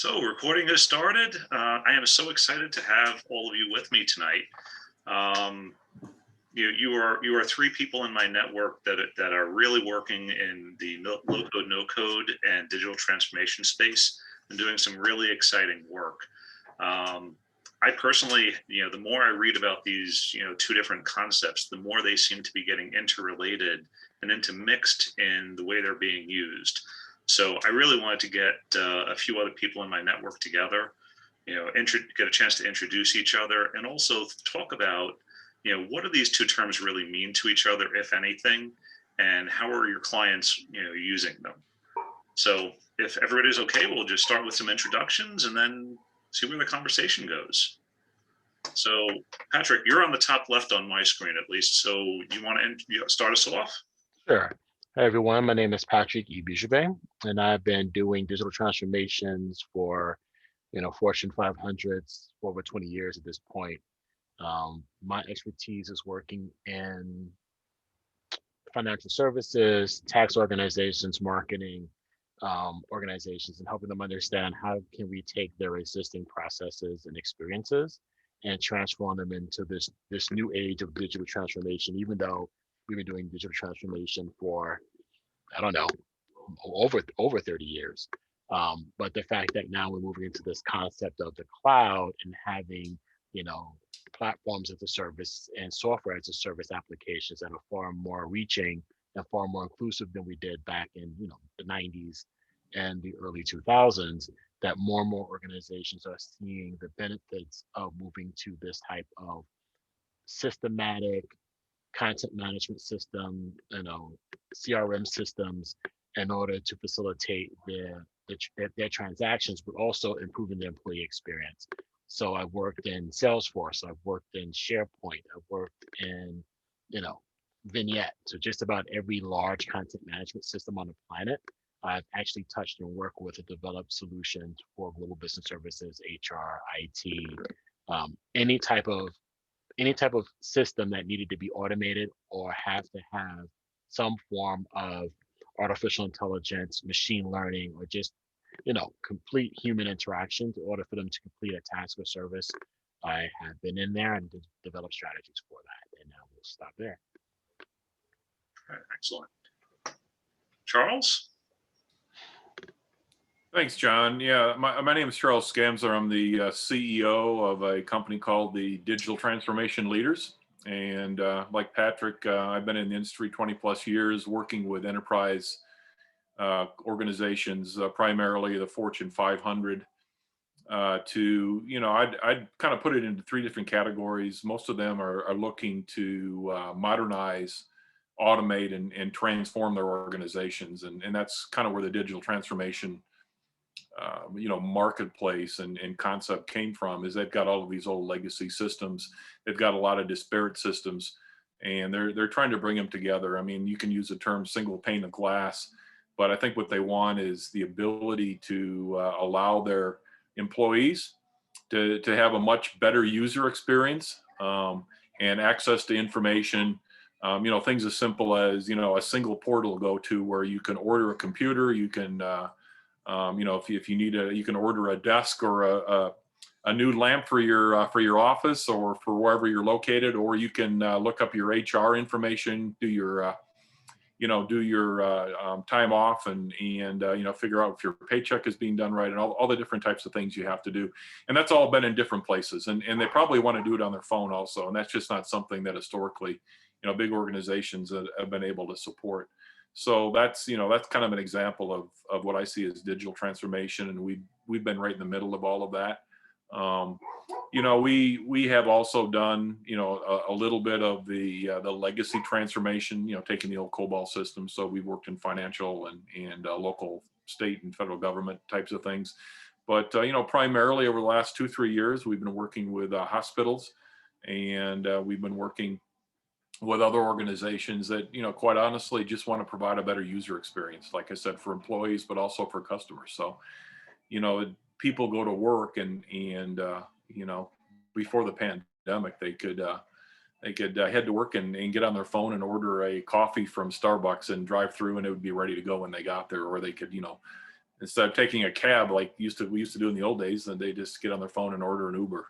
So recording has started. I am so excited to have all of you with me tonight. Um, you are three people in my network that are really working in the low code, no code, and digital transformation space and doing some really exciting work. Um, I personally, the more I read about these, two different concepts, the more they seem to be getting interrelated and intermixed in the way they're being used. So I really wanted to get a few other people in my network together, get a chance to introduce each other and also talk about, what do these two terms really mean to each other, if anything, and how are your clients, using them? So if everybody's okay, we'll just start with some introductions and then see where the conversation goes. So Patrick, you're on the top left on my screen at least. So you want to start us off? Sure. Hi, everyone. My name is Patrick Ibijube, and I've been doing digital transformations for, Fortune 500s for over 20 years at this point. My expertise is working in financial services, tax organizations, marketing organizations, and helping them understand how can we take their existing processes and experiences and transform them into this new age of digital transformation. Even though we've been doing digital transformation for, I don't know, over 30 years. But the fact that now we're moving into this concept of the cloud and having, platforms as a service and software as a service applications that are far more reaching and far more inclusive than we did back in, the 90s and the early 2000s, that more and more organizations are seeing the benefits of moving to this type of systematic content management system, CRM systems in order to facilitate their transactions, but also improving the employee experience. So I've worked in Salesforce, I've worked in SharePoint, I've worked in, Vignette. So just about every large content management system on the planet, I've actually touched and worked with and developed solutions for global business services, HR, IT, any type of system that needed to be automated or have to have some form of artificial intelligence, machine learning, or just, complete human interaction in order for them to complete a task or service. I have been in there and developed strategies for that. And now we'll stop there. Excellent. Charles? Thanks, John. Yeah, my name is Charles Scamzar. I'm the CEO of a company called the Digital Transformation Leaders. And like Patrick, I've been in the industry 20 plus years working with enterprise organizations, primarily the Fortune 500. I'd kind of put it into three different categories. Most of them are looking to modernize, automate, and transform their organizations. And that's kind of where the digital transformation marketplace and concept came from. Is they've got all of these old legacy systems. They've got a lot of disparate systems, and they're trying to bring them together. I mean, you can use the term single pane of glass, but I think what they want is the ability to allow their employees to have a much better user experience and access to information. Things as simple as, a single portal go to where you can order a computer, you can if you need you can order a desk or a new lamp for your office or for wherever you're located, or you can look up your HR information, do your time off and figure out if your paycheck is being done right, and all the different types of things you have to do. And that's all been in different places, and they probably want to do it on their phone also, and that's just not something that historically big organizations have been able to support. So that's kind of an example of what I see as digital transformation, and we've been right in the middle of all of that. We have also done a little bit of the legacy transformation, taking the old COBOL system. So we've worked in financial and local, state, and federal government types of things. But primarily over the last 2-3 years, we've been working with hospitals, and we've been working with other organizations that, quite honestly, just want to provide a better user experience, like I said, for employees, but also for customers. So, people go to work and before the pandemic, they could head to work and get on their phone and order a coffee from Starbucks and drive through, and it would be ready to go when they got there. Or they could, instead of taking a cab like we used to do in the old days, then they just get on their phone and order an Uber.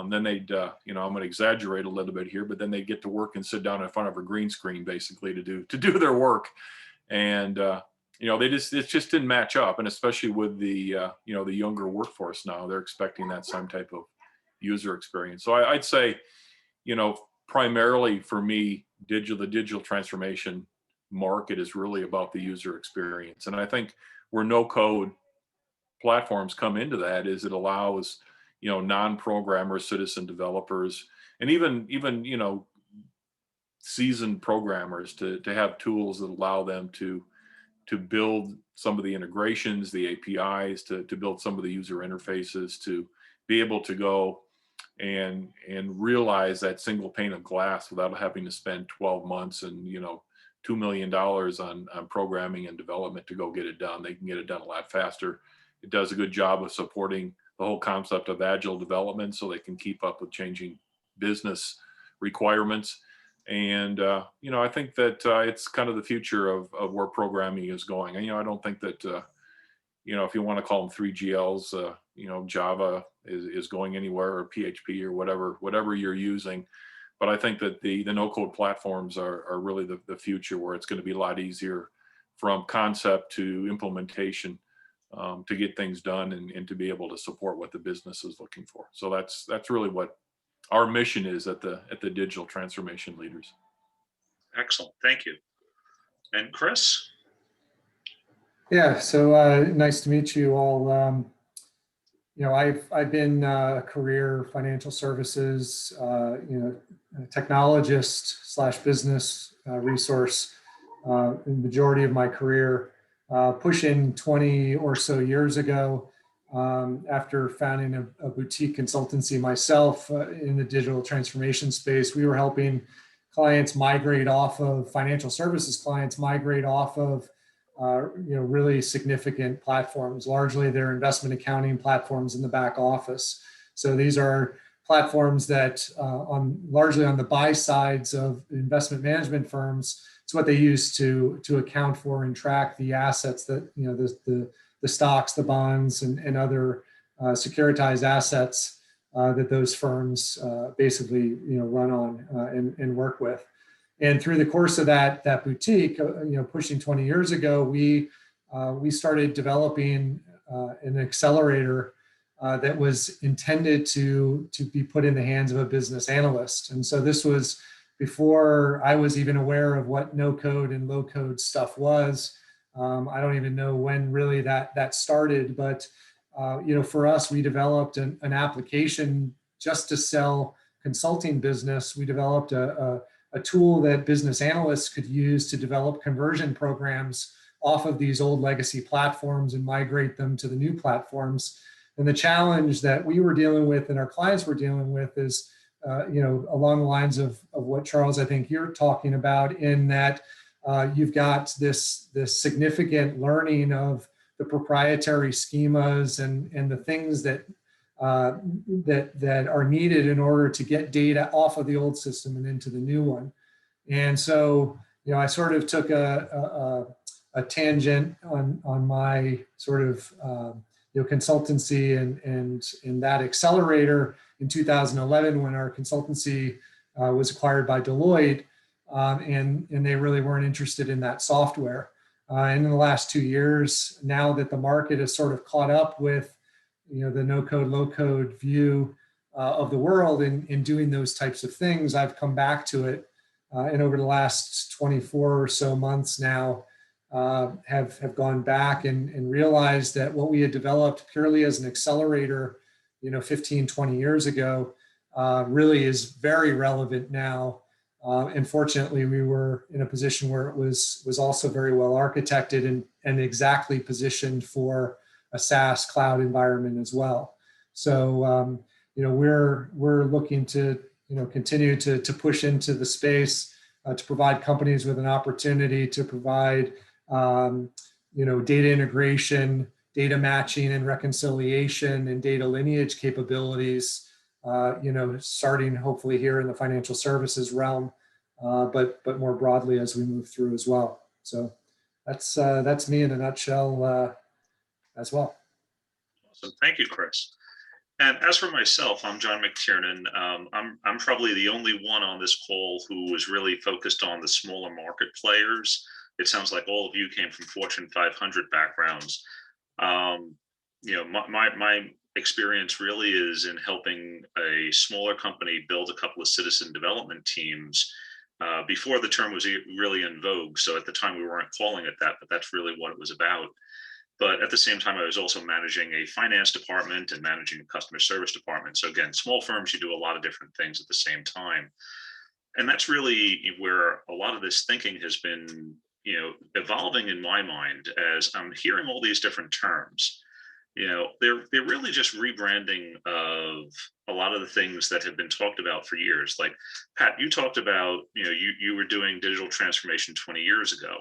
Then they'd, I'm going to exaggerate a little bit here, but then they get to work and sit down in front of a green screen basically to do their work. And, it just didn't match up. And especially with the younger workforce now, they're expecting that same type of user experience. So I'd say, primarily for me, the digital transformation market is really about the user experience. And I think where no code platforms come into that is it allows, non-programmers, citizen developers, and even seasoned programmers to have tools that allow them to build some of the integrations, the APIs, to build some of the user interfaces, to be able to go and realize that single pane of glass without having to spend 12 months and $2 million on programming and development to go get it done. They can get it done a lot faster. It does a good job of supporting the whole concept of agile development so they can keep up with changing business requirements. And, I think that it's kind of the future of where programming is going. And, I don't think that, if you want to call them 3GLs, Java is going anywhere, or PHP or whatever you're using. But I think that the no-code platforms are really the future, where it's going to be a lot easier from concept to implementation to get things done and to be able to support what the business is looking for. So that's really what our mission is at the Digital Transformation Leaders. Excellent, thank you. And Chris? Yeah, so nice to meet you all. I've been a career financial services, technologist / business resource in the majority of my career, pushing 20 or so years ago. After founding a boutique consultancy myself in the digital transformation space, we were helping clients migrate off of financial services clients migrate off of really significant platforms. Largely, they're investment accounting platforms in the back office. So these are platforms that largely on the buy sides of investment management firms, it's what they use to account for and track the assets that the stocks, the bonds, and other securitized assets that those firms basically run on and work with. And through the course of that boutique, pushing 20 years ago, we started developing an accelerator that was intended to be put in the hands of a business analyst. And so this was before I was even aware of what no code and low code stuff was. I don't even know when really that started, but for us, we developed an application just to sell consulting business. We developed a tool that business analysts could use to develop conversion programs off of these old legacy platforms and migrate them to the new platforms. And the challenge that we were dealing with and our clients were dealing with is, along the lines of what Charles, I think you're talking about, in that you've got this significant learning of the proprietary schemas and the things that are needed in order to get data off of the old system and into the new one. And so, I sort of took a tangent on my sort of consultancy and that accelerator in 2011 when our consultancy was acquired by Deloitte, and they really weren't interested in that software. And in the last 2 years, now that the market has sort of caught up with the no code, low code view of the world in doing those types of things, I've come back to it. And over the last 24 or so months now, have gone back and realized that what we had developed purely as an accelerator, 15, 20 years ago, really is very relevant now. And fortunately, we were in a position where it was also very well architected and exactly positioned for a SaaS cloud environment as well. So, we're looking to, continue to push into the space to provide companies with an opportunity to provide, data integration, data matching and reconciliation, and data lineage capabilities, starting hopefully here in the financial services realm, but more broadly as we move through as well. So that's me in a nutshell. as well. Awesome. Thank you, Chris. And as for myself, I'm John McTiernan. I'm probably the only one on this call who was really focused on the smaller market players. It sounds like all of you came from Fortune 500 backgrounds. My experience really is in helping a smaller company build a couple of citizen development teams before the term was really in vogue. So at the time we weren't calling it that, but that's really what it was about. But at the same time, I was also managing a finance department and managing a customer service department. So again, small firms, you do a lot of different things at the same time. And that's really where a lot of this thinking has been, evolving in my mind as I'm hearing all these different terms. They're really just rebranding of a lot of the things that have been talked about for years. Like Pat, you talked about, you were doing digital transformation 20 years ago.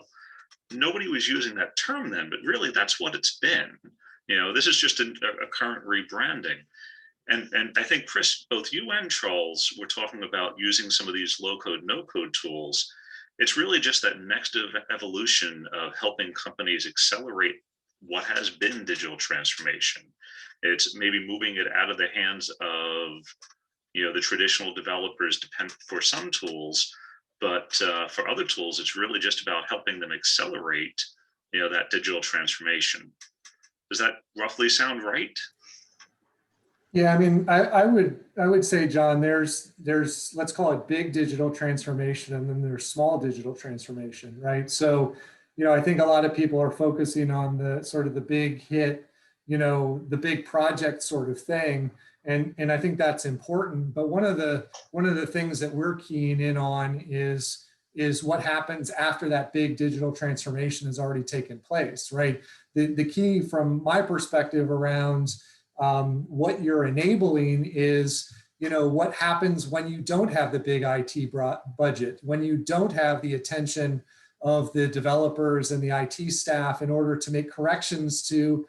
Nobody was using that term then, but really that's what it's been. This is just a current rebranding. And I think, Chris, both you and Charles were talking about using some of these low-code, no-code tools. It's really just that next evolution of helping companies accelerate what has been digital transformation. It's maybe moving it out of the hands of, the traditional developers for some tools. But for other tools, it's really just about helping them accelerate, that digital transformation. Does that roughly sound right? Yeah, I mean, I would say, John, there's let's call it big digital transformation, and then there's small digital transformation, right? So, I think a lot of people are focusing on the sort of the big hit, the big project sort of thing. And I think that's important. But one of the things that we're keying in on is what happens after that big digital transformation has already taken place, right? The key from my perspective around what you're enabling is, what happens when you don't have the big IT budget, when you don't have the attention of the developers and the IT staff in order to make corrections to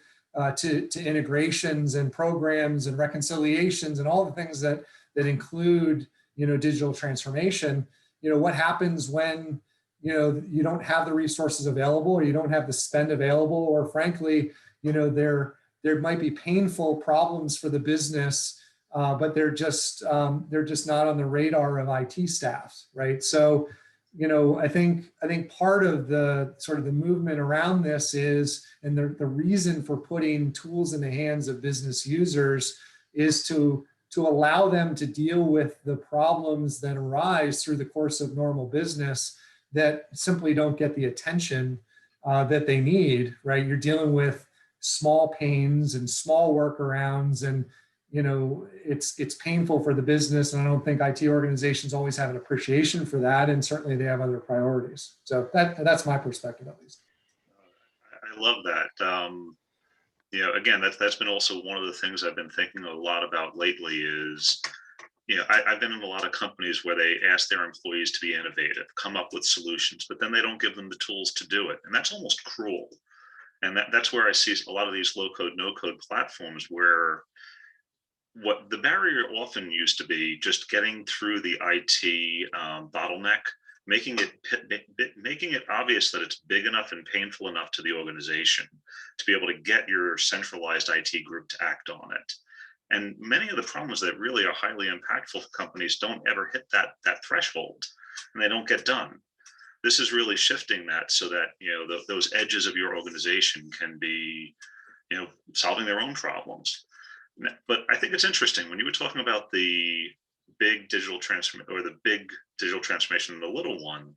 integrations and programs and reconciliations and all the things that include, digital transformation. What happens when, you don't have the resources available, or you don't have the spend available, or frankly, there might be painful problems for the business, but they're just not on the radar of IT staff, right? So, I think part of the sort of the movement around this is, and the reason for putting tools in the hands of business users is to allow them to deal with the problems that arise through the course of normal business that simply don't get the attention that they need, right? You're dealing with small pains and small workarounds, and it's painful for the business, and I don't think IT organizations always have an appreciation for that, and certainly they have other priorities. So that's my perspective, at least. I love that. Again, that's been also one of the things I've been thinking a lot about lately is, I've been in a lot of companies where they ask their employees to be innovative, come up with solutions, but then they don't give them the tools to do it, and that's almost cruel. And that's where I see a lot of these low-code, no-code platforms where what the barrier often used to be just getting through the IT bottleneck, making it obvious that it's big enough and painful enough to the organization to be able to get your centralized IT group to act on it. And many of the problems that really are highly impactful for companies don't ever hit that threshold, and they don't get done. This is really shifting that so that, those edges of your organization can be, solving their own problems. But I think it's interesting when you were talking about the big digital transformation, or the big digital transformation and the little one,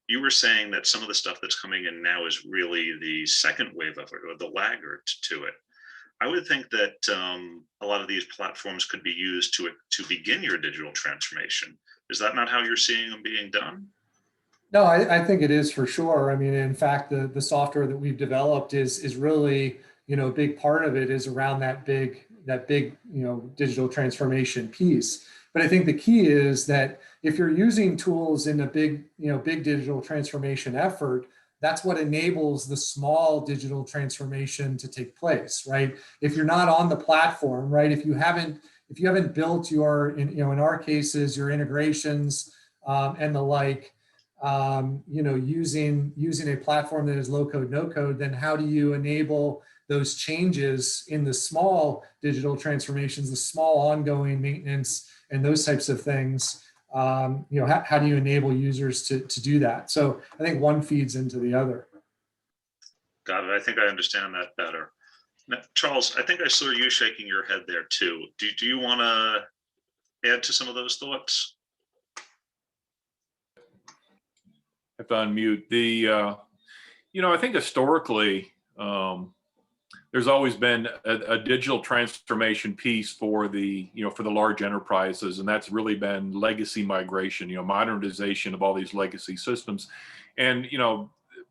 you were saying that some of the stuff that's coming in now is really the second wave of it, or the laggard to it. I would think that a lot of these platforms could be used to begin your digital transformation. Is that not how you're seeing them being done? No, I think it is for sure. I mean, in fact, the software that we've developed is really, a big part of it is around that big, digital transformation piece. But I think the key is that if you're using tools in a big digital transformation effort, that's what enables the small digital transformation to take place, right? If you're not on the platform, right? If you haven't built in our cases, your integrations and the like, using a platform that is low code, no code, then how do you enable those changes in the small digital transformations, the small ongoing maintenance, and those types of things. How do you enable users to do that? So I think one feeds into the other. Got it. I think I understand that better. Now, Charles, I think I saw you shaking your head there too. Do you want to add to some of those thoughts? If I unmute I think historically, there's always been a digital transformation piece for the large enterprises, and that's really been legacy migration, modernization of all these legacy systems, and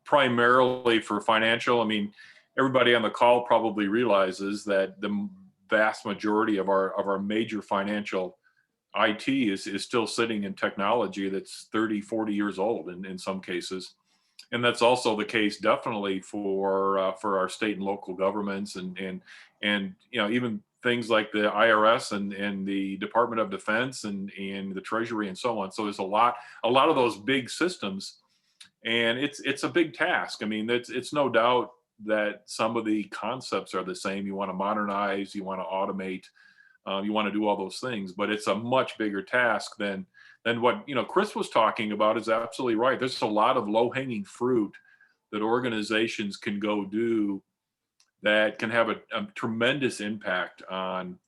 primarily for financial. I mean, everybody on the call probably realizes that the vast majority of our major financial IT is still sitting in technology that's 30, 40 years old in some cases. And that's also the case definitely for our state and local governments and even things like the IRS and the Department of Defense and the Treasury and so on. So there's a lot of those big systems, and it's a big task. I mean, it's no doubt that some of the concepts are the same. You want to modernize, you want to automate, you want to do all those things, but it's a much bigger task than what Chris was talking about. Is absolutely right. There's a lot of low-hanging fruit that organizations can go do that can have a tremendous impact on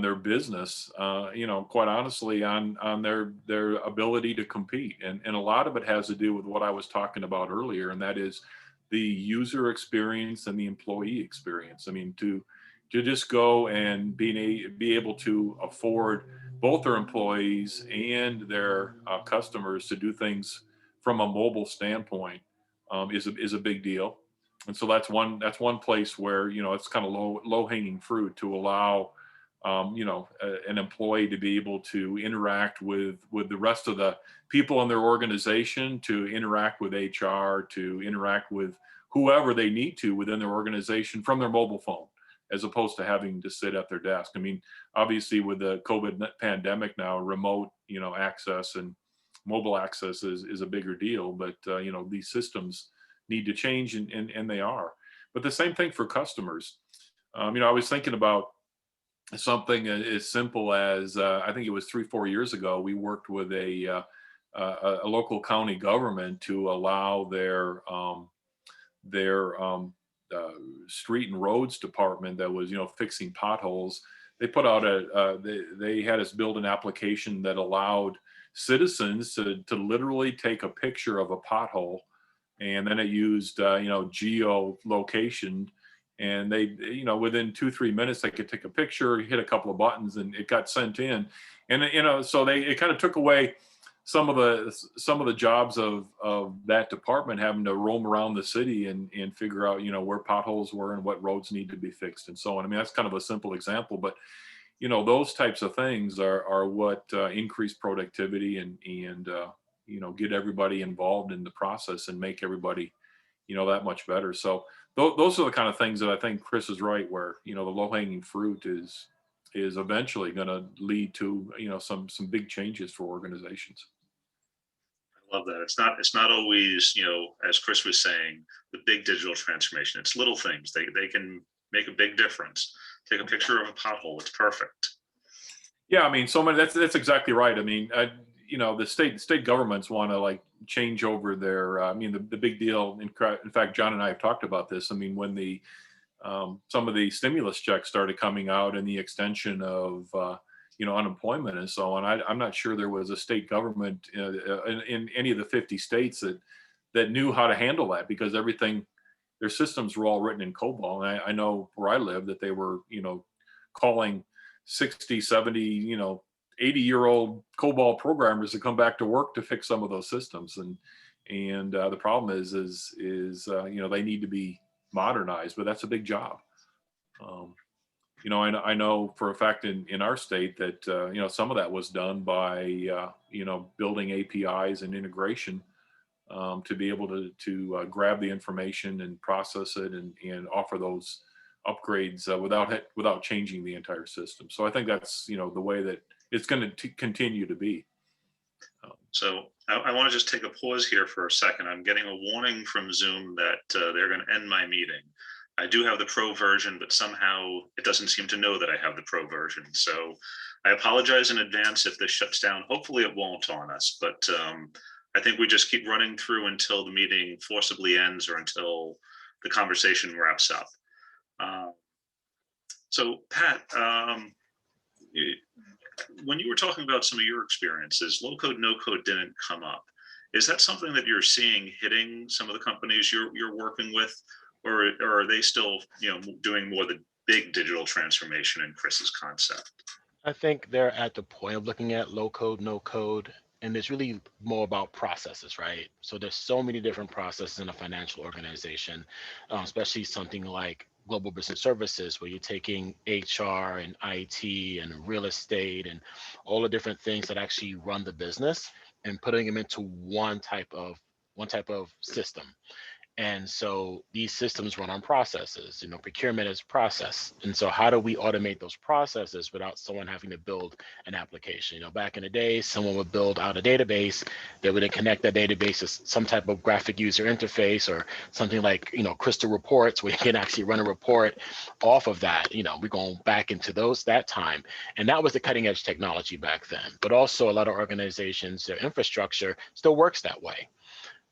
their business. Quite honestly, on their ability to compete, and a lot of it has to do with what I was talking about earlier, and that is the user experience and the employee experience. I mean, to just go and be able to afford both their employees and their customers to do things from a mobile standpoint is a big deal. And so that's one place where it's kind of low hanging fruit to allow an employee to be able to interact with the rest of the people in their organization, to interact with HR, to interact with whoever they need to within their organization from their mobile phone, as opposed to having to sit at their desk. I mean, obviously with the COVID pandemic now, remote, access and mobile access is a bigger deal, but these systems need to change, and they are. But the same thing for customers. I was thinking about something as simple as, I think it was 3-4 years ago, we worked with a local county government to allow their street and roads department that was fixing potholes. They put out they had us build an application that allowed citizens to literally take a picture of a pothole, and then it used geolocation, and they within 2-3 minutes they could take a picture, hit a couple of buttons, and it got sent in. And so it kind of took away some of the jobs of that department having to roam around the city and figure out where potholes were and what roads need to be fixed and so on. I mean, that's kind of a simple example, but those types of things are what increase productivity and get everybody involved in the process and make everybody that much better. So those are the kind of things that I think Chris is right, where the low-hanging fruit is eventually going to lead to some big changes for organizations. I love that. It's not always, as Chris was saying, the big digital transformation. It's little things. They can make a big difference. Take a picture of a pothole. It's perfect. Yeah, I mean, so many. That's exactly right. I mean, the state governments want to change over their. The big deal. In fact, John and I have talked about this. I mean, when some of the stimulus checks started coming out and the extension of unemployment and so on, I'm not sure there was a state government in any of the 50 states that knew how to handle that, because their systems were all written in COBOL. And I know where I live that they were calling 60, 70, 80-year-old COBOL programmers to come back to work to fix some of those systems. And the problem is they need to be modernized, but that's a big job. I know for a fact in our state that some of that was done by building APIs and integration to be able to grab the information and process it and offer those upgrades without changing the entire system. So I think that's the way that it's going to continue to be. So I want to just take a pause here for a second. I'm getting a warning from Zoom that they're going to end my meeting. I do have the pro version, but somehow it doesn't seem to know that I have the pro version. So I apologize in advance if this shuts down. Hopefully it won't on us, but I think we just keep running through until the meeting forcibly ends or until the conversation wraps up. Uh, so Pat, when you were talking about some of your experiences, low code, no code didn't come up. Is that something that you're seeing hitting some of the companies you're working with, or are they still, doing more the big digital transformation in Chris's concept? I think they're at the point of looking at low code, no code, and it's really more about processes, right? So there's so many different processes in a financial organization, especially something like global business services, where you're taking HR and IT and real estate and all the different things that actually run the business and putting them into one type of system. And so these systems run on processes. Procurement is process. And so how do we automate those processes without someone having to build an application? Back in the day, someone would build out a database. They would then connect that database to some type of graphic user interface or something like, Crystal Reports, where you can actually run a report off of that. We're going back into that time. And that was the cutting edge technology back then. But also a lot of organizations, their infrastructure still works that way.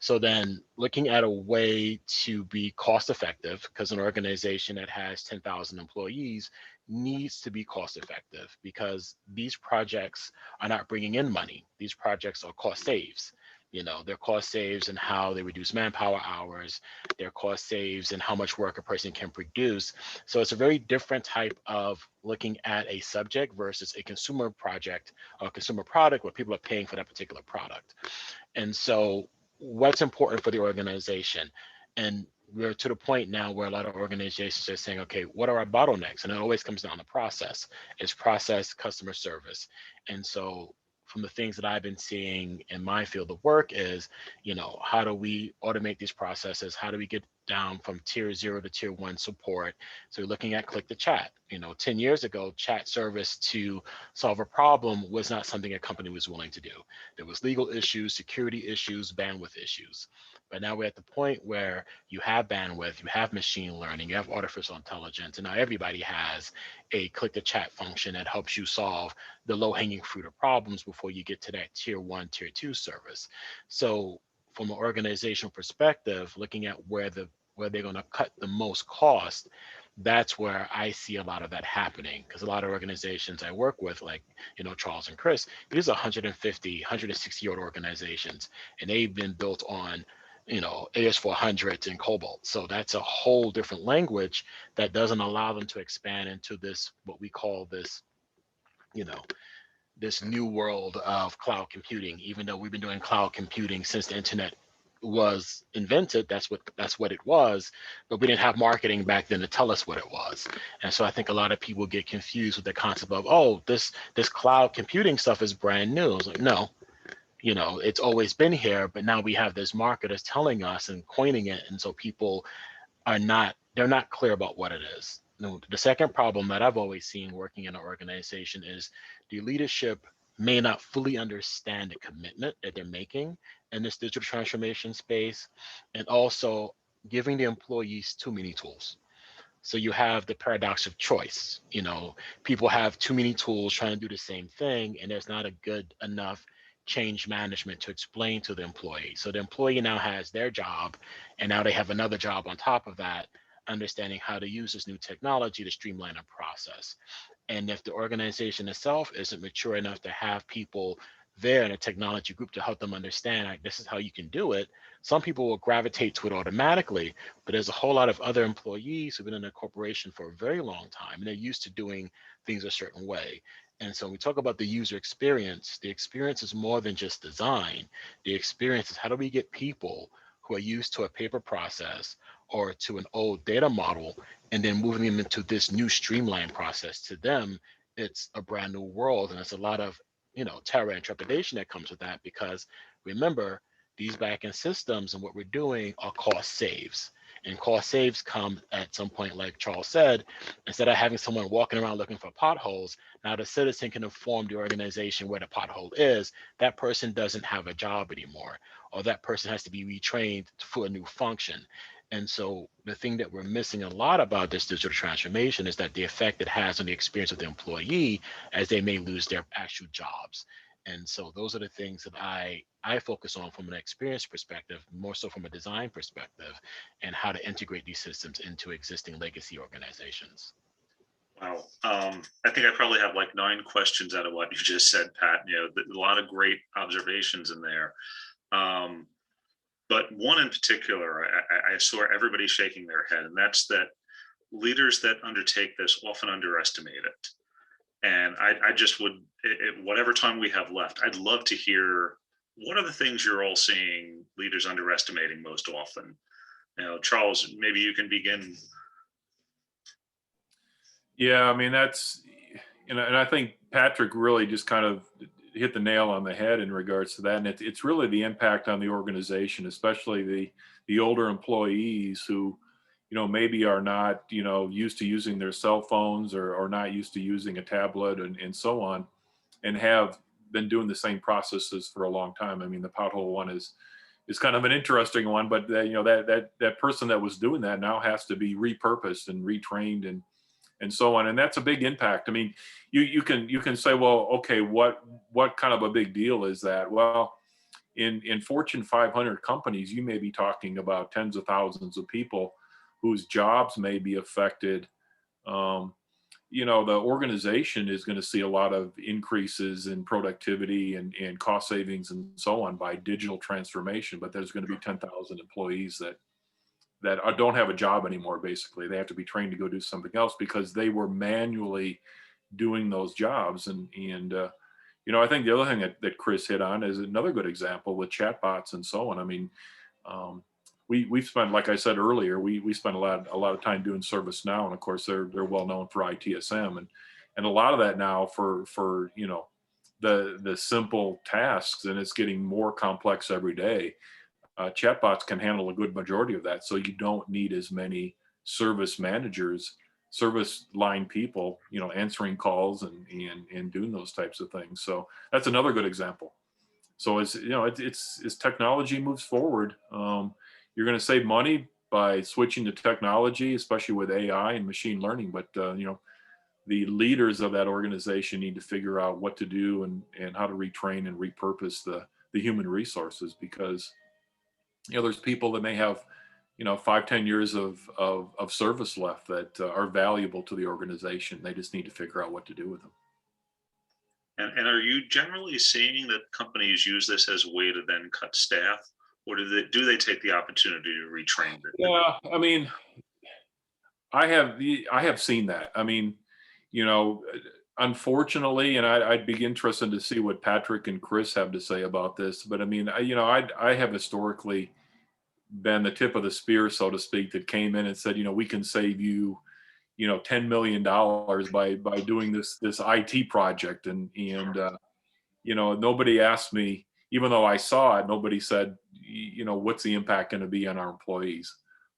So then looking at a way to be cost effective, because an organization that has 10,000 employees needs to be cost effective, because these projects are not bringing in money. These projects are cost saves. Their cost saves and how they reduce manpower hours, their cost saves and how much work a person can produce. So it's a very different type of looking at a subject versus a consumer project or consumer product where people are paying for that particular product. And so what's important for the organization? And we're to the point now where a lot of organizations are saying, okay, what are our bottlenecks? And it always comes down to process. It's process, customer service. And so from the things that I've been seeing in my field of work is, how do we automate these processes? How do we get down from tier 0 to tier 1 support? So we're looking at click to chat. 10 years ago, chat service to solve a problem was not something a company was willing to do. There was legal issues, security issues, bandwidth issues. But now we're at the point where you have bandwidth, you have machine learning, you have artificial intelligence, and now everybody has a click to chat function that helps you solve the low hanging fruit of problems before you get to that tier 1, tier 2 service. So from an organizational perspective, looking at where they're going to cut the most cost, that's where I see a lot of that happening, because a lot of organizations I work with, like, Charles and Chris, these are 150, 160-year-old organizations, and they've been built on, AS400s and COBOL. So that's a whole different language that doesn't allow them to expand into this, what we call this, this new world of cloud computing. Even though we've been doing cloud computing since the internet was invented, that's what it was, but we didn't have marketing back then to tell us what it was. And so I think a lot of people get confused with the concept of, oh, this cloud computing stuff is brand new. It's like, no, it's always been here, but now we have this marketers telling us and coining it, and so people they're not clear about what it is. The second problem that I've always seen working in an organization is the leadership may not fully understand the commitment that they're making in this digital transformation space, and also giving the employees too many tools. So you have the paradox of choice. People have too many tools trying to do the same thing, and there's not a good enough change management to explain to the employee. So the employee now has their job, and now they have another job on top of that, understanding how to use this new technology to streamline a process. And if the organization itself isn't mature enough to have people there in a technology group to help them understand, like, this is how you can do it, some people will gravitate to it automatically, but there's a whole lot of other employees who've been in a corporation for a very long time, and they're used to doing things a certain way. And so when we talk about the user experience, the experience is more than just design. The experience is, how do we get people who are used to a paper process or to an old data model, and then moving them into this new streamlined process? To them, it's a brand new world, and it's a lot of terror and trepidation that comes with that, because remember, these backend systems and what we're doing are cost saves. And cost saves come at some point, like Charles said, instead of having someone walking around looking for potholes, now the citizen can inform the organization where the pothole is. That person doesn't have a job anymore, or that person has to be retrained for a new function. And so the thing that we're missing a lot about this digital transformation is that the effect it has on the experience of the employee as they may lose their actual jobs. And so those are the things that I focus on from an experience perspective, more so from a design perspective, and how to integrate these systems into existing legacy organizations. Wow. I think I probably have like 9 questions out of what you just said, Pat. A lot of great observations in there. But one in particular, I saw everybody shaking their head, and that's that leaders that undertake this often underestimate it. And I just would, whatever time we have left, I'd love to hear what are the things you're all seeing leaders underestimating most often. Charles, maybe you can begin. Yeah, I mean, that's, and I think Patrick really just kind of hit the nail on the head in regards to that. And it's really the impact on the organization, especially the older employees who, maybe are not, used to using their cell phones or not used to using a tablet and so on, and have been doing the same processes for a long time. I mean, the pothole one is kind of an interesting one, but that person that was doing that now has to be repurposed and retrained and so on. And that's a big impact. I mean, you can say, well, okay, what kind of a big deal is that? Well, in Fortune 500 companies, you may be talking about tens of thousands of people whose jobs may be affected. The organization is going to see a lot of increases in productivity and cost savings and so on by digital transformation, but there's going to be 10,000 employees that don't have a job anymore. Basically, they have to be trained to go do something else because they were manually doing those jobs. And I think the other thing that Chris hit on is another good example with chatbots and so on. I mean, we've spent, like I said earlier, we spent a lot of time doing ServiceNow, and of course they're well known for ITSM, and a lot of that now for the simple tasks, and it's getting more complex every day. Chatbots can handle a good majority of that, so you don't need as many service managers, service line people, answering calls and doing those types of things. So that's another good example. So as technology moves forward, you're going to save money by switching to technology, especially with AI and machine learning. But the leaders of that organization need to figure out what to do and how to retrain and repurpose the human resources, because there's people that may have 5-10 years of service left that are valuable to the organization. They just need to figure out what to do with them. And are you generally seeing that companies use this as a way to then cut staff, or do they take the opportunity to retrain it? Yeah, I mean, I have seen that. I mean, unfortunately, and I'd be interested to see what Patrick and Chris have to say about this. But I mean, I have historically been the tip of the spear, so to speak, that came in and said, we can save you, $10 million by doing this IT project. And nobody asked me, even though I saw it, nobody said, what's the impact going to be on our employees?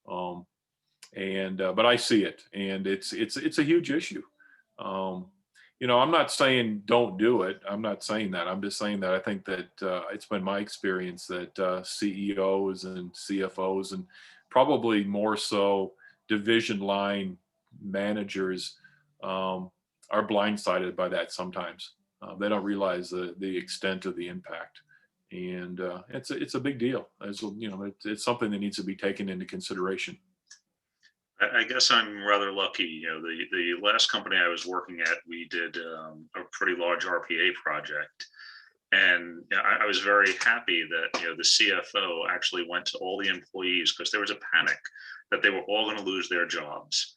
But I see it, and it's a huge issue. I'm not saying don't do it. I'm not saying that. I'm just saying that I think that it's been my experience that CEOs and CFOs, and probably more so division line managers, are blindsided by that sometimes. They don't realize the extent of the impact, and it's a big deal. It's something that needs to be taken into consideration. I guess I'm rather lucky. The last company I was working at, we did a pretty large RPA project, and I was very happy that the CFO actually went to all the employees, because there was a panic that they were all going to lose their jobs.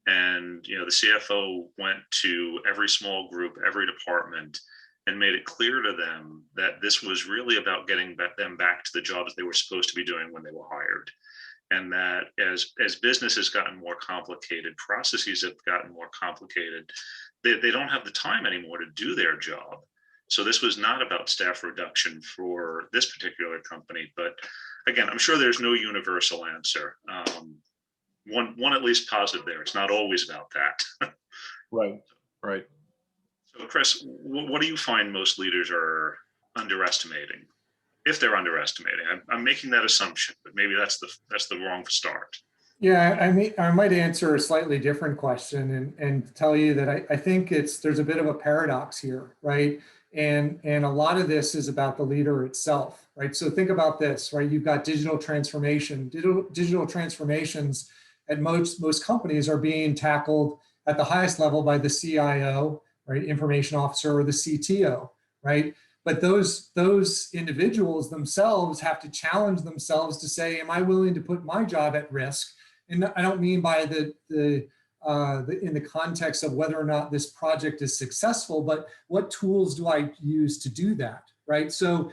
And the CFO went to every small group, every department, and made it clear to them that this was really about getting them back to the jobs they were supposed to be doing when they were hired. And that as business has gotten more complicated, processes have gotten more complicated, they don't have the time anymore to do their job. So this was not about staff reduction for this particular company. But again, I'm sure there's no universal answer. One at least positive there. It's not always about that. Right. So Chris, what do you find most leaders are underestimating, if they're underestimating. I'm making that assumption, but maybe that's the wrong start. Yeah, I might answer a slightly different question and tell you that I think there's a bit of a paradox here, right? And a lot of this is about the leader itself, right? So think about this, right? You've got digital transformation. Digital transformations at most companies are being tackled at the highest level by the CIO, right? Information officer, or the CTO, right? But those individuals themselves have to challenge themselves to say, am I willing to put my job at risk? And I don't mean by in the context of whether or not this project is successful, but what tools do I use to do that, right? So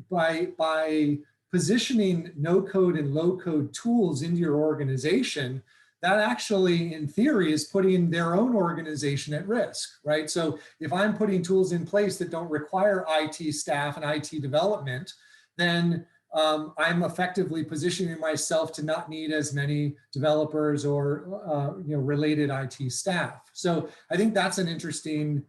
by positioning no code and low code tools into your organization, that actually, in theory, is putting their own organization at risk, right? So if I'm putting tools in place that don't require IT staff and IT development, then I'm effectively positioning myself to not need as many developers or related IT staff. So I think that's an interesting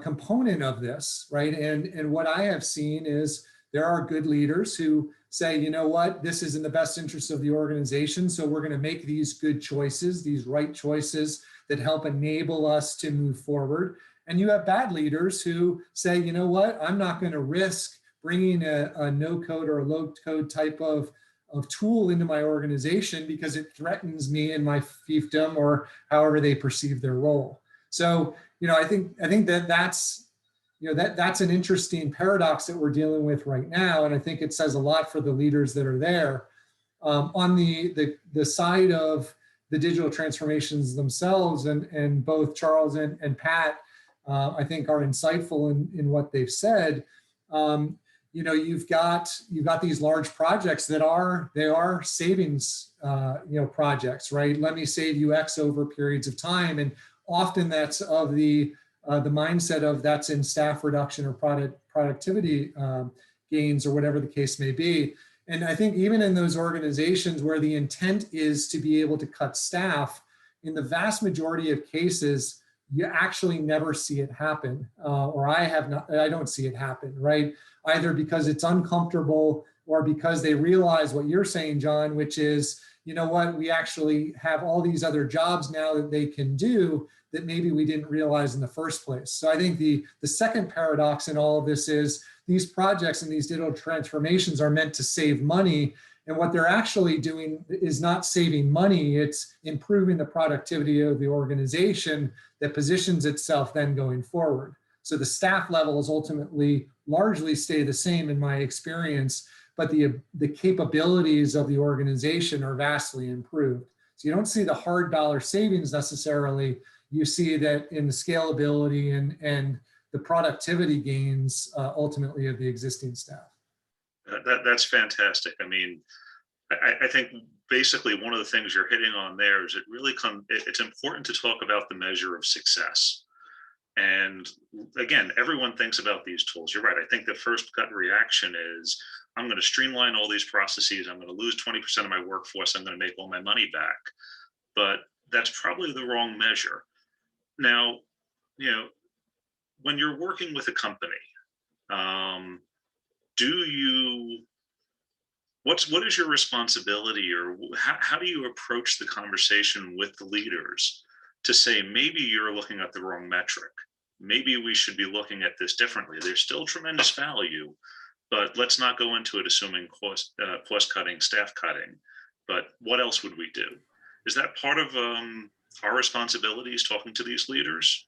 component of this, right? And what I have seen is there are good leaders who say, you know what, this is in the best interest of the organization, so we're going to make these good choices, these right choices that help enable us to move forward. And you have bad leaders who say, you know what, I'm not going to risk bringing a no code or a low code type of tool into my organization because it threatens me and my fiefdom or however they perceive their role. So, I think that's an interesting paradox that we're dealing with right now. And I think it says a lot for the leaders that are there. On the side of the digital transformations themselves, and both Charles and Pat, I think are insightful in what they've said. You've got these large projects that are savings, projects, right? Let me save you X over periods of time. And often that's of the mindset of that's in staff reduction or productivity gains or whatever the case may be. And I think even in those organizations where the intent is to be able to cut staff, in the vast majority of cases, you actually never see it happen, or I don't see it happen, right? Either because it's uncomfortable or because they realize what you're saying, John, which is, you know what, we actually have all these other jobs now that they can do that maybe we didn't realize in the first place. So I think the second paradox in all of this is these projects and these digital transformations are meant to save money. And what they're actually doing is not saving money, it's improving the productivity of the organization that positions itself then going forward. So the staff levels ultimately largely stay the same in my experience, but the capabilities of the organization are vastly improved. So you don't see the hard dollar savings necessarily. You see that in the scalability and the productivity gains ultimately of the existing staff. That's fantastic. I mean, I think basically one of the things you're hitting on there is it's important to talk about the measure of success. And again, everyone thinks about these tools. You're right. I think the first gut reaction is, I'm going to streamline all these processes. I'm going to lose 20% of my workforce. I'm going to make all my money back. But that's probably the wrong measure. Now, when you're working with a company, what is your responsibility, or how do you approach the conversation with the leaders to say, maybe you're looking at the wrong metric. Maybe we should be looking at this differently. There's still tremendous value, but let's not go into it assuming cost cutting, staff cutting. But what else would we do? Is that part of our responsibilities talking to these leaders?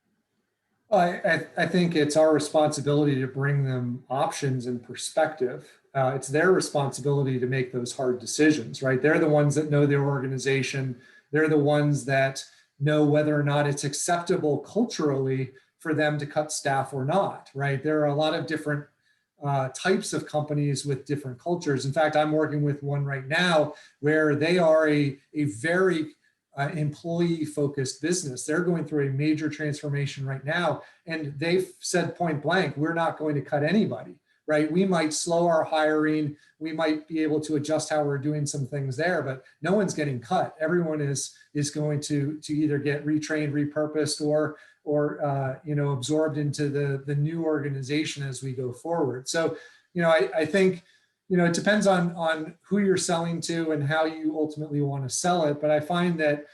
I think it's our responsibility to bring them options and perspective. It's their responsibility to make those hard decisions, right? They're the ones that know their organization. They're the ones that know whether or not it's acceptable culturally for them to cut staff or not, right? There are a lot of different types of companies with different cultures. In fact, I'm working with one right now where they are a very employee-focused business. They're going through a major transformation right now, and they've said point blank, we're not going to cut anybody, right? We might slow our hiring, we might be able to adjust how we're doing some things there, but no one's getting cut. Everyone is going to either get retrained, repurposed, or absorbed into the new organization as we go forward. So, I think it depends on who you're selling to and how you ultimately want to sell it. But I find that,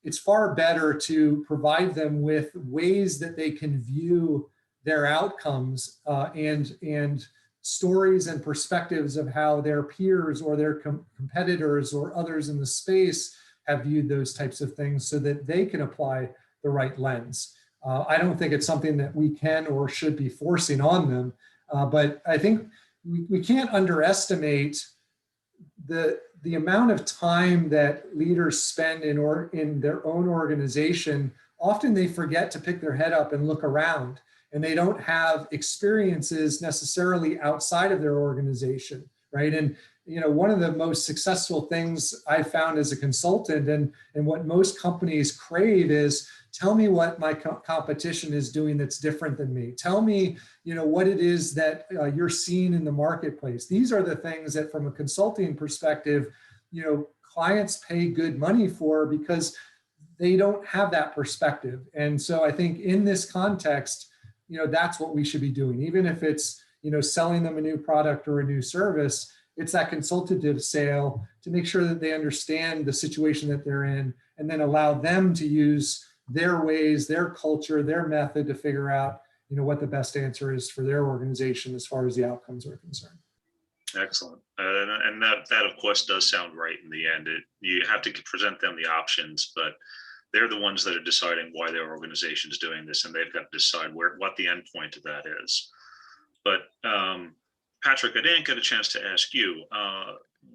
it's far better to provide them with ways that they can view their outcomes, and stories and perspectives of how their peers or their competitors or others in the space have viewed those types of things, so that they can apply the right lens. I don't think it's something that we can or should be forcing on them, but I think we can't underestimate the amount of time that leaders spend in their own organization. Often they forget to pick their head up and look around, and they don't have experiences necessarily outside of their organization, right? And one of the most successful things I found as a consultant, and what most companies crave, is tell me what my competition is doing that's different than me. Tell me, what it is that you're seeing in the marketplace. These are the things that, from a consulting perspective, clients pay good money for, because they don't have that perspective. And so I think in this context, that's what we should be doing. Even if it's, selling them a new product or a new service, it's that consultative sale to make sure that they understand the situation that they're in, and then allow them to use their ways, their culture, their method to figure out, what the best answer is for their organization as far as the outcomes are concerned. Excellent. And that of course does sound right in the end. You have to present them the options, but they're the ones that are deciding why their organization is doing this, and they've got to decide what the end point of that is. But Patrick, I didn't get a chance to ask you,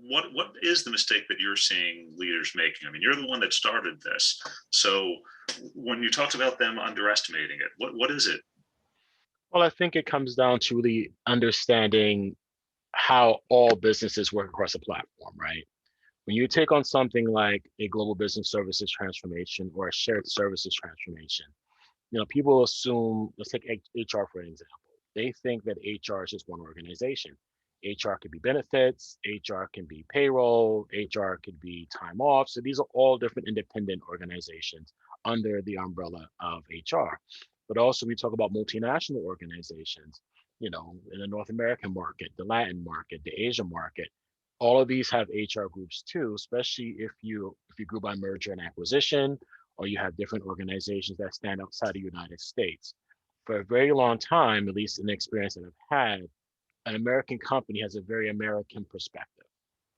what is the mistake that you're seeing leaders making? I mean, you're the one that started this. So when you talked about them underestimating it, what is it? Well, I think it comes down to really understanding how all businesses work across a platform, right? When you take on something like a global business services transformation or a shared services transformation, people assume, let's take HR for an example. They think that HR is just one organization. HR could be benefits, HR can be payroll, HR could be time off. So these are all different independent organizations under the umbrella of HR. But also we talk about multinational organizations, in the North American market, the Latin market, the Asia market. All of these have HR groups too, especially if you grew by merger and acquisition, or you have different organizations that stand outside the United States. For a very long time, at least in the experience that I've had, an American company has a very American perspective.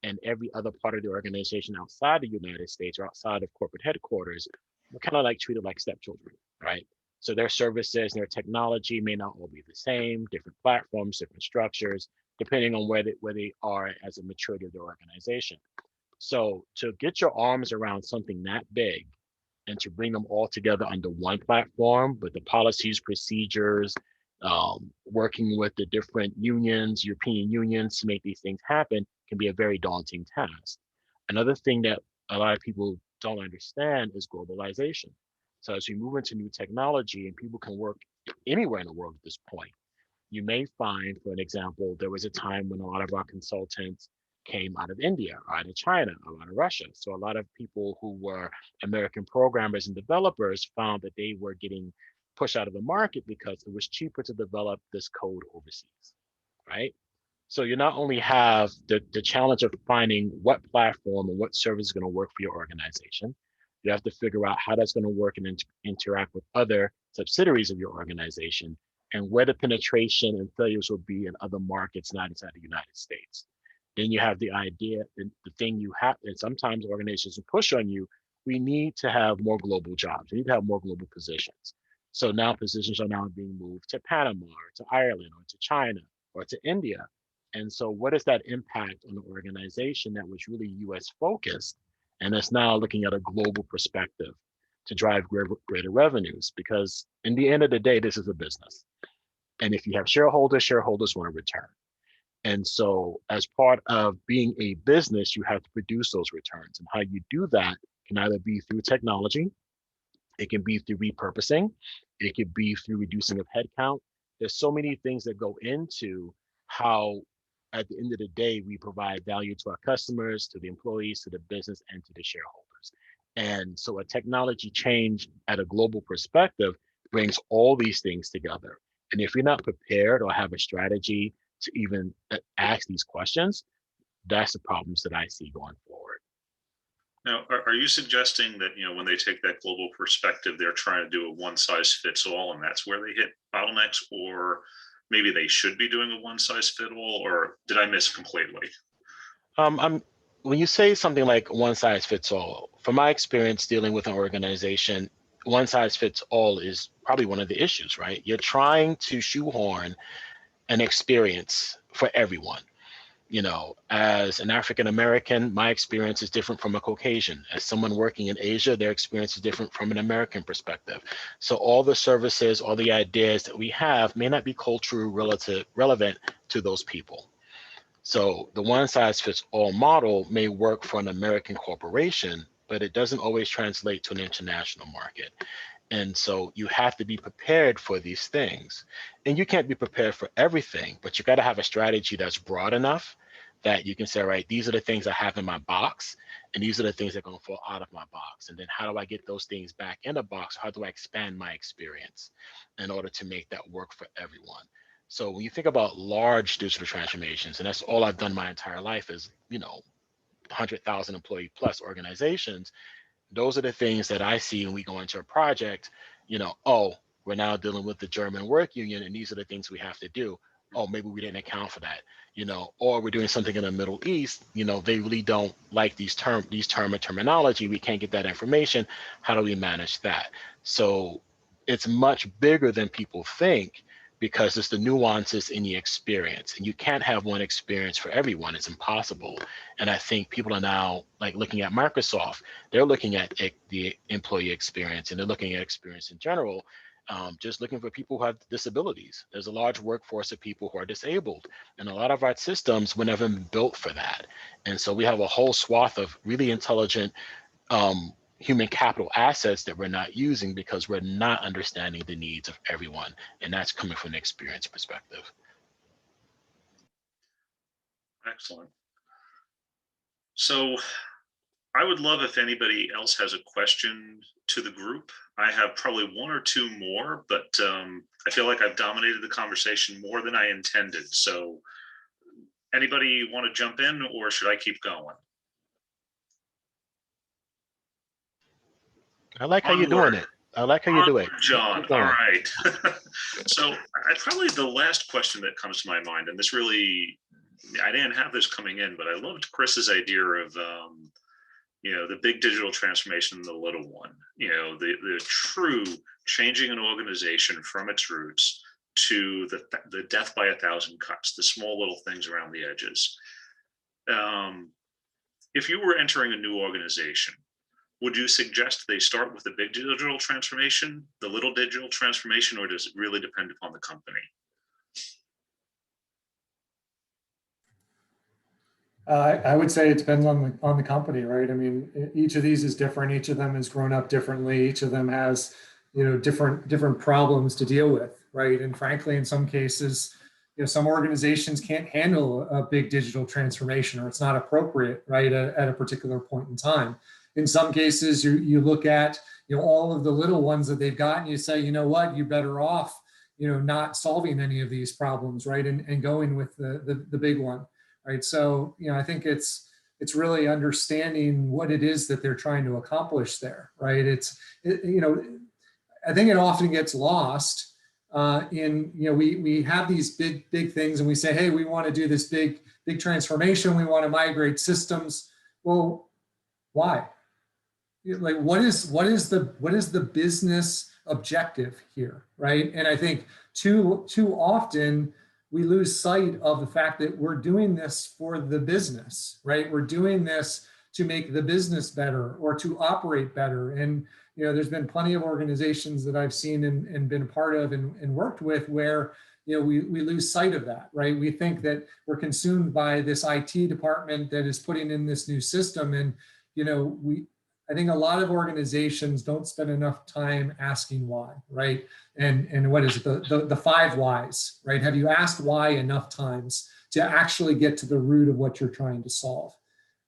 And every other part of the organization outside the United States or outside of corporate headquarters, we're kind of like treated like stepchildren, right? So their services and their technology may not all be the same, different platforms, different structures, depending on where they are as a maturity of their organization. So to get your arms around something that big and to bring them all together under one platform with the policies, procedures, working with the different unions, European unions to make these things happen can be a very daunting task. Another thing that a lot of people don't understand is globalization. So as we move into new technology and people can work anywhere in the world at this point, you may find, for an example, there was a time when a lot of our consultants came out of India, or out of China, or out of Russia. So a lot of people who were American programmers and developers found that they were getting pushed out of the market because it was cheaper to develop this code overseas, right? So you not only have the challenge of finding what platform and what service is going to work for your organization, you have to figure out how that's going to work and interact with other subsidiaries of your organization, and where the penetration and failures will be in other markets not inside the United States. Then you have the idea, the thing you have, and sometimes organizations will push on you, we need to have more global jobs. We need to have more global positions. So now positions are now being moved to Panama, or to Ireland, or to China, or to India. And so what is that impact on the organization that was really US focused, and that's now looking at a global perspective to drive greater revenues? Because in the end of the day, this is a business. And if you have shareholders, shareholders want a return. And so as part of being a business, you have to produce those returns. And how you do that can either be through technology, it can be through repurposing, it could be through reducing of headcount. There's so many things that go into how, at the end of the day, we provide value to our customers, to the employees, to the business, and to the shareholders. And so a technology change at a global perspective brings all these things together. And if you're not prepared or have a strategy to even ask these questions, that's the problems that I see going forward. Now, are you suggesting that, when they take that global perspective, they're trying to do a one size fits all, and that's where they hit bottlenecks, or maybe they should be doing a one size fit all, or did I miss completely? When you say something like one size fits all, from my experience dealing with an organization, one size fits all is probably one of the issues, right? You're trying to shoehorn an experience for everyone. As an African American, my experience is different from a Caucasian. As someone working in Asia, their experience is different from an American perspective. So all the services, all the ideas that we have may not be culturally relevant to those people. So the one size fits all model may work for an American corporation, but it doesn't always translate to an international market. And so you have to be prepared for these things. And you can't be prepared for everything, but you got to have a strategy that's broad enough that you can say, all right, these are the things I have in my box, and these are the things that are going to fall out of my box. And then how do I get those things back in the box? How do I expand my experience in order to make that work for everyone? So when you think about large digital transformations, and that's all I've done my entire life is, 100,000 employee plus organizations, those are the things that I see when we go into a project, oh, we're now dealing with the German work union, and these are the things we have to do. Oh, maybe we didn't account for that, or we're doing something in the Middle East, they really don't like these terminology. We can't get that information. How do we manage that? So it's much bigger than people think, because it's the nuances in the experience, and you can't have one experience for everyone. It's impossible. And I think people are now like looking at Microsoft, they're looking at the employee experience, and they're looking at experience in general, just looking for people who have disabilities. There's a large workforce of people who are disabled, and a lot of our systems were never built for that. And so we have a whole swath of really intelligent human capital assets that we're not using because we're not understanding the needs of everyone. And that's coming from an experience perspective. Excellent. So I would love if anybody else has a question to the group. I have probably one or two more, but I feel like I've dominated the conversation more than I intended. So anybody want to jump in, or should I keep going? I like how you're doing it. I like how you do it. John. All right. So probably the last question that comes to my mind, and this really, I didn't have this coming in, but I loved Chris's idea of, the big digital transformation and the little one, the true changing an organization from its roots to the death by 1,000 cuts, the small little things around the edges. If you were entering a new organization, would you suggest they start with the big digital transformation, the little digital transformation, or does it really depend upon the company? I would say it depends on the company, right? I mean, each of these is different. Each of them has grown up differently. Each of them has, different problems to deal with, right? And frankly, in some cases, some organizations can't handle a big digital transformation, or it's not appropriate, right, at a particular point in time. In some cases, you look at all of the little ones that they've got, and you say, what, you're better off not solving any of these problems, right, and going with the big one, right? So I think it's really understanding what it is that they're trying to accomplish there, right? I think it often gets lost we have these big things, and we say, hey, we want to do this big transformation, we want to migrate systems. Well, why? Like, what is the business objective here, right? And I think too often we lose sight of the fact that we're doing this for the business, right? We're doing this to make the business better or to operate better. And there's been plenty of organizations that I've seen and been a part of and worked with where we lose sight of that, right? We think that we're consumed by this IT department that is putting in this new system, and I think a lot of organizations don't spend enough time asking why, right? And what is it, the 5 whys, right? Have you asked why enough times to actually get to the root of what you're trying to solve?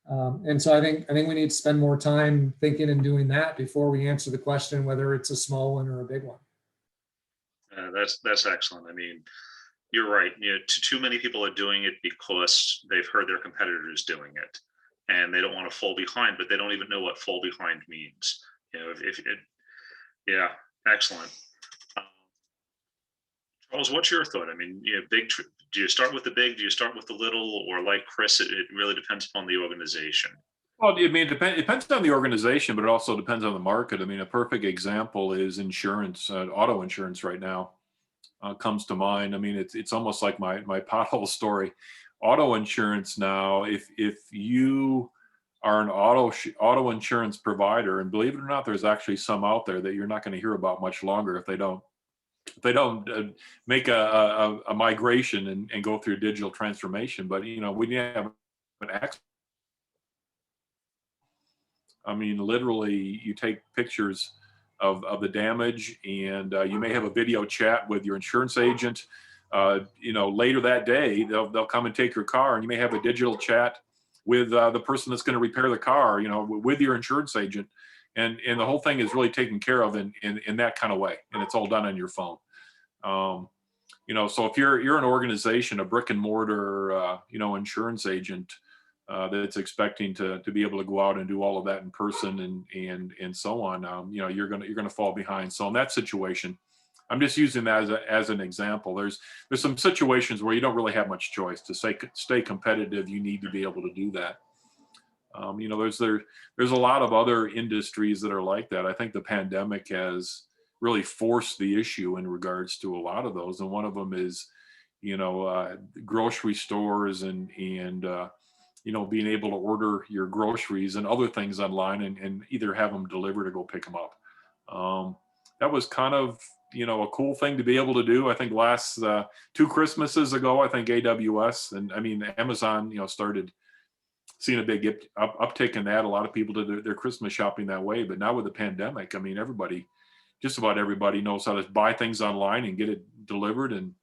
And so I think we need to spend more time thinking and doing that before we answer the question whether it's a small one or a big one. That's excellent. I mean, you're right. Too many people are doing it because they've heard their competitors doing it, and they don't want to fall behind, but they don't even know what fall behind means. If it, yeah, excellent. Um, Charles, what's your thought? I mean, do you start with the big? Do you start with the little? Or like Chris, it really depends upon the organization. Well, I mean, it depends on the organization, but it also depends on the market. I mean, a perfect example is insurance, auto insurance right now comes to mind. I mean, it's almost like my pothole story. Auto insurance now, if you are an auto insurance provider, and believe it or not, there's actually some out there that you're not going to hear about much longer if they don't make a migration and go through digital transformation. But we have an I mean, literally, you take pictures of the damage, and you may have a video chat with your insurance agent. Later that day, they'll come and take your car, and you may have a digital chat with the person that's going to repair the car. With your insurance agent, and the whole thing is really taken care of in that kind of way, and it's all done on your phone. So if you're an organization, a brick and mortar, insurance agent, that's expecting to be able to go out and do all of that in person and so on, you're gonna fall behind. So in that situation, I'm just using that as an example. There's some situations where you don't really have much choice to stay competitive. You need to be able to do that. There's a lot of other industries that are like that. I think the pandemic has really forced the issue in regards to a lot of those, and one of them is, grocery stores and being able to order your groceries and other things online and either have them delivered or go pick them up. That was kind of, a cool thing to be able to do. I think last 2 Christmases ago, I think AWS and Amazon, started seeing a big uptick in that. A lot of people did their Christmas shopping that way. But now with the pandemic, I mean, just about everybody knows how to buy things online and get it delivered. And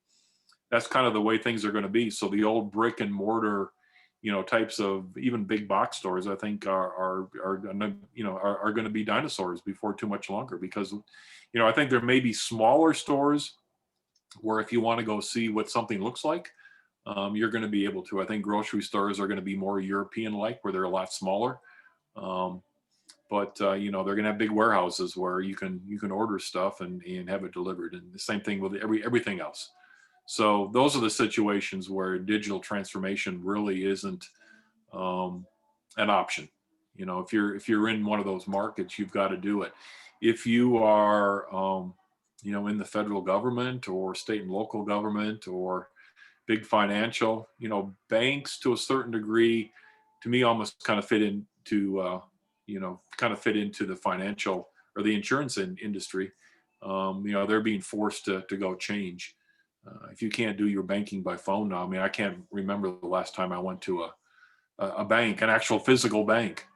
that's kind of the way things are going to be. So the old brick and mortar, types of even big box stores, I think are going to be dinosaurs before too much longer, because, I think there may be smaller stores where if you want to go see what something looks like, you're going to be able to. I think grocery stores are going to be more European-like, where they're a lot smaller. But they're going to have big warehouses where you can order stuff and have it delivered, and the same thing with everything else. So those are the situations where digital transformation really isn't an option. If you're in one of those markets, you've got to do it. If you are in the federal government or state and local government or big financial, banks to a certain degree, to me, almost kind of fit into the financial or the insurance industry. They're being forced to go change. If you can't do your banking by phone now, I can't remember the last time I went to a bank, an actual physical bank.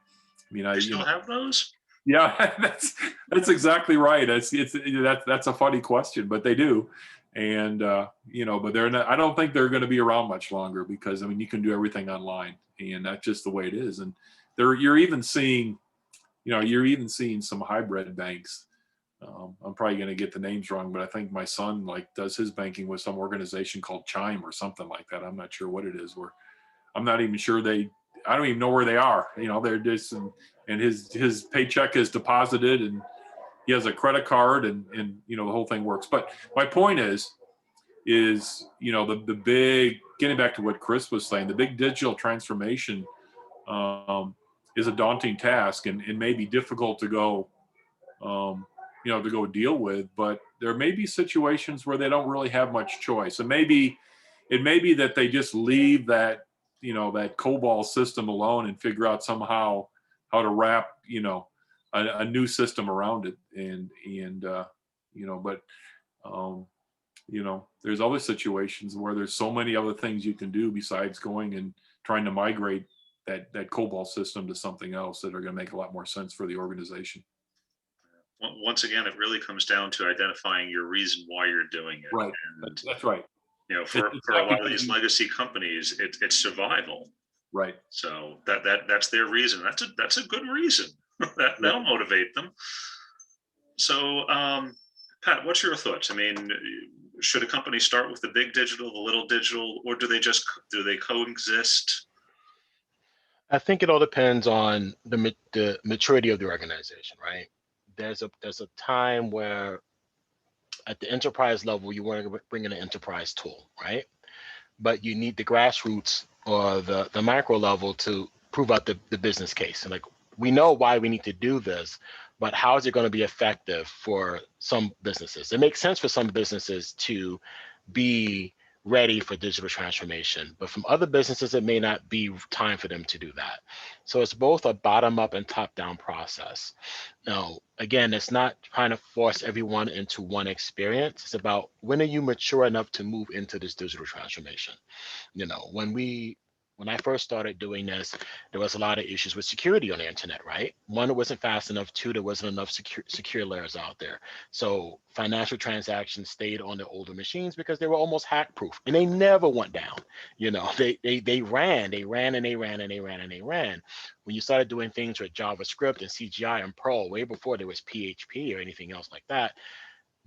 I still have those. Yeah, that's exactly right. That's a funny question, but they do. And but they're not. I don't think they're going to be around much longer, because you can do everything online, and that's just the way it is. And you're even seeing some hybrid banks. I'm probably going to get the names wrong, but I think my son does his banking with some organization called Chime or something like that. I'm not sure what it is. Where I'm not even sure I don't even know where they are. They're just and his paycheck is deposited, and he has a credit card, and the whole thing works. But my point is the big, getting back to what Chris was saying, the big digital transformation is a daunting task and may be difficult to go deal with. But there may be situations where they don't really have much choice, and it may be that they just leave that that COBOL system alone and figure out somehow how to wrap a new system around it. There's other situations where there's so many other things you can do besides going and trying to migrate that COBOL system to something else that are going to make a lot more sense for the organization. Once again, it really comes down to identifying your reason why you're doing it. Right. And, that's right. For a lot of these legacy companies, it's survival. Right. So that's their reason. That's a good reason. That'll motivate them. So, Pat, what's your thoughts? should a company start with the big digital, the little digital, or do they coexist? I think it all depends on the maturity of the organization, right? There's a time where at the enterprise level, you want to bring in an enterprise tool, right? But you need the grassroots or the micro level to prove out the business case. And like, we know why we need to do this, but how is it going to be effective for some businesses? It makes sense for some businesses to be ready for digital transformation, but from other businesses, it may not be time for them to do that. So it's both a bottom up and top down process. Now, again, it's not trying to force everyone into one experience. It's about when are you mature enough to move into this digital transformation? You know, when I first started doing this, there was a lot of issues with security on the internet, right? One, it wasn't fast enough. Two, there wasn't enough secure layers out there. So financial transactions stayed on the older machines because they were almost hack proof, and they never went down. You know, they ran. When you started doing things with JavaScript and CGI and Perl, way before there was PHP or anything else like that,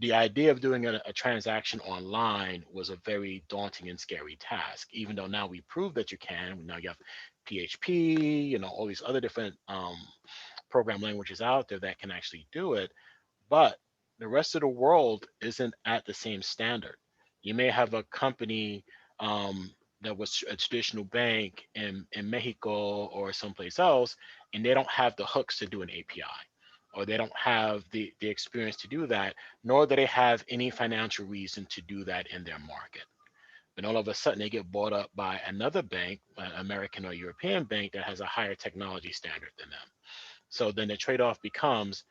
the idea of doing a transaction online was a very daunting and scary task, even though now we prove that you can. Now you have PHP, you know, all these other different program languages out there that can actually do it. But the rest of the world isn't at the same standard. You may have a company that was a traditional bank in Mexico or someplace else, and they don't have the hooks to do an API, or they don't have the experience to do that, nor do they have any financial reason to do that in their market. And all of a sudden they get bought up by another bank, an American or European bank that has a higher technology standard than them. So then the trade-off becomes,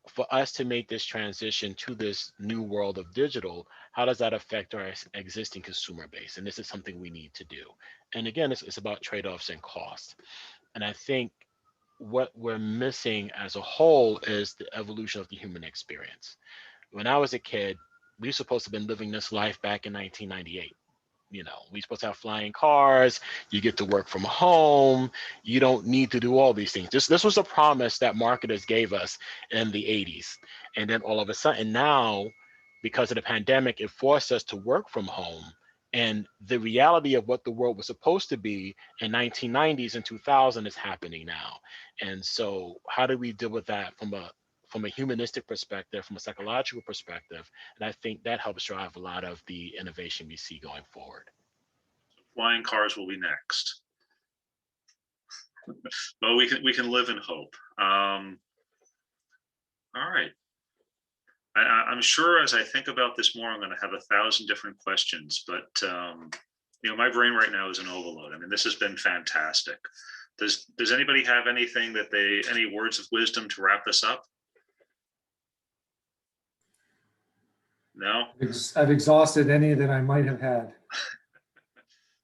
for us to make this transition to this new world of digital, how does that affect our existing consumer base? And this is something we need to do. And again, it's about trade-offs and costs. And I think what we're missing as a whole is the evolution of the human experience. When I was a kid, we were supposed to have been living this life back in 1998. You know, we're supposed to have flying cars, you get to work from home, you don't need to do all these things. This was a promise that marketers gave us in the 80s. And then all of a sudden now, because of the pandemic, it forced us to work from home. And the reality of what the world was supposed to be in 1990s and 2000 is happening now. And so how do we deal with that from a humanistic perspective, from a psychological perspective? And I think that helps drive a lot of the innovation we see going forward. Flying cars will be next. But we can live in hope. All right. I'm sure as I think about this more, I'm going to have 1,000 different questions, but you know, my brain right now is an overload. I mean, this has been fantastic. Does anybody have anything any words of wisdom to wrap this up? No? I've exhausted any that I might have had.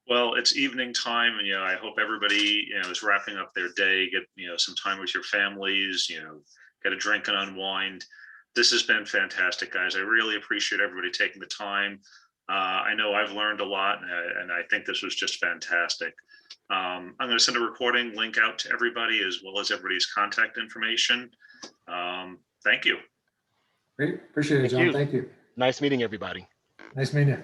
Well, it's evening time, and you know, I hope everybody, you know, is wrapping up their day. Get, you know, some time with your families. You know, get a drink and unwind. This has been fantastic, guys. I really appreciate everybody taking the time. I know I've learned a lot, and I think this was just fantastic. I'm going to send a recording link out to everybody, as well as everybody's contact information. Thank you. Great. Appreciate it, John. Thank you. Nice meeting everybody. Nice meeting you.